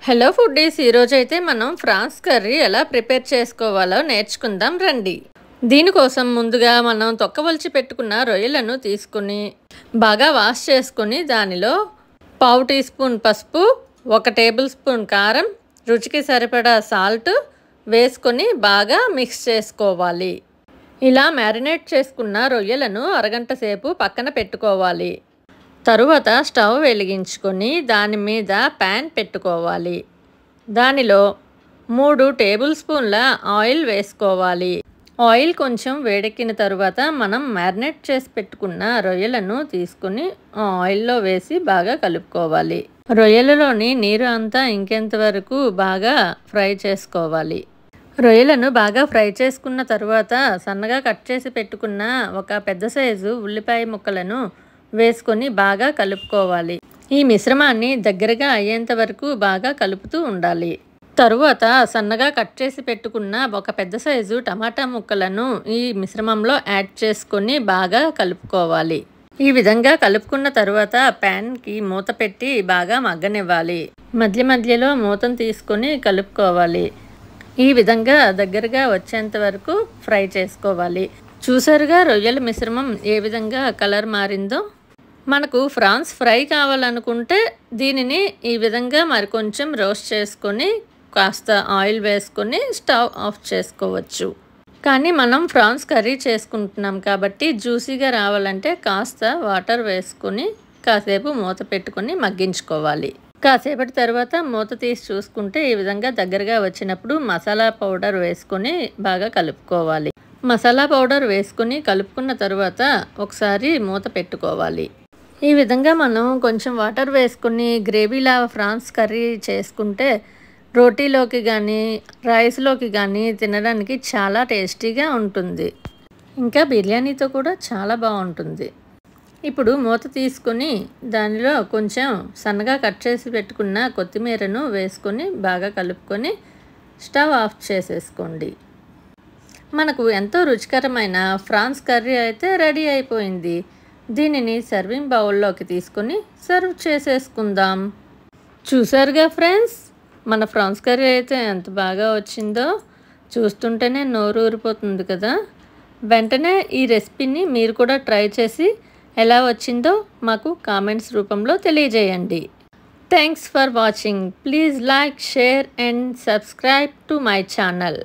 Hello foodies, ఈరోజైతే మనం prawns curry ఎలా ప్రిపేర్ చేసుకోవాలో నేర్చుకుందాం రండి. దీనికోసం ముందుగా మనం తొక్కవలిచి పెట్టుకున్న రొయ్యలను తీసుకుని బాగా వాష్ చేసుకుని దానిలో 1/2 టీ స్పూన్ పసుపు, 1 టేబుల్ స్పూన్ కారం, రుచికి సరిపడా సాల్ట్ వేసుకొని బాగా మిక్స్ చేసుకోవాలి. ఇలా మ్యారినేట్ చేసుకున్న రొయ్యలను అరగంట సేపు పక్కన పెట్టుకోవాలి. తరువాత స్టవ్ వెలిగించుకొని దాని మీద ప్యాన్ పెట్టుకోవాలి. దానిలో 3 టేబుల్ స్పూన్ల ఆయిల్ వేసుకోవాలి. ఆయిల్ కొంచెం వేడెక్కిన తరువాత మనం మ్యారినేట్ చేసి పెట్టుకున్న రొయ్యలను తీసుకుని ఆయిల్లో వేసి బాగా కలుపుకోవాలి. రొయ్యలలోని నీరు అంతా ఇంకేంత వరకు బాగా ఫ్రై చేసుకోవాలి. రొయ్యలను బాగా ఫ్రై చేసుకున్న తరువాత సన్నగా కట్ చేసి పెట్టుకున్న ఒక పెద్ద సైజు ఉల్లిపాయ ముక్కలను వేసుకొని బాగా కలుపుకోవాలి. ఈ మిశ్రమాన్ని దగ్గరగా అయ్యేంత వరకు బాగా కలుపుతూ ఉండాలి. తరువాత సన్నగా కట్ చేసి పెట్టుకున్న ఒక పెద్ద సైజు టమాటా ముక్కలను ఈ మిశ్రమంలో యాడ్ చేసుకొని బాగా కలుపుకోవాలి. ఈ విధంగా కలుపుకున్న తరువాత ప్యాన్కి మూత పెట్టి బాగా మగ్గనివ్వాలి. మధ్య మధ్యలో మూతను తీసుకొని కలుపుకోవాలి. ఈ విధంగా దగ్గరగా వచ్చేంత వరకు ఫ్రై చేసుకోవాలి. చూసారుగా రొయ్యల మిశ్రమం ఏ విధంగా కలర్ మారిందో. మనకు ఫ్రాన్స్ ఫ్రై కావాలనుకుంటే దీనిని ఈ విధంగా మరికొంచెం రోస్ట్ చేసుకొని కాస్త ఆయిల్ వేసుకొని స్టవ్ ఆఫ్ చేసుకోవచ్చు. కానీ మనం ఫ్రాన్స్ కర్రీ చేసుకుంటున్నాం కాబట్టి జ్యూసీగా రావాలంటే కాస్త వాటర్ వేసుకొని కాసేపు మూత పెట్టుకొని మగ్గించుకోవాలి. కాసేపటి తర్వాత మూత తీసి చూసుకుంటే ఈ విధంగా దగ్గరగా వచ్చినప్పుడు మసాలా పౌడర్ వేసుకొని బాగా కలుపుకోవాలి. మసాలా పౌడర్ వేసుకొని కలుపుకున్న తర్వాత ఒకసారి మూత పెట్టుకోవాలి. ఈ విధంగా మనం కొంచెం వాటర్ వేసుకొని గ్రేవీలా ఫ్రాన్స్ కర్రీ చేసుకుంటే రోటీలోకి కానీ రైస్లోకి కానీ తినడానికి చాలా టేస్టీగా ఉంటుంది. ఇంకా బిర్యానీతో కూడా చాలా బాగుంటుంది. ఇప్పుడు మూత తీసుకొని దానిలో కొంచెం సన్నగా కట్ చేసి పెట్టుకున్న కొత్తిమీరను వేసుకొని బాగా కలుపుకొని స్టవ్ ఆఫ్ చేసేసుకోండి. మనకు ఎంతో రుచికరమైన ఫ్రాన్స్ కర్రీ అయితే రెడీ అయిపోయింది. దీనిని సర్వింగ్ బౌల్లోకి తీసుకొని సర్వ్ చేసేసుకుందాం. చూసారుగా ఫ్రెండ్స్, మన ఫ్రాన్స్ కర్రీ అయితే ఎంత బాగా వచ్చిందో. చూస్తుంటేనే నోరు ఊరిపోతుంది కదా. వెంటనే ఈ రెసిపీని మీరు కూడా ట్రై చేసి ఎలా వచ్చిందో మాకు కామెంట్స్ రూపంలో తెలియజేయండి. Thanks for watching. Please like, share and subscribe to my channel.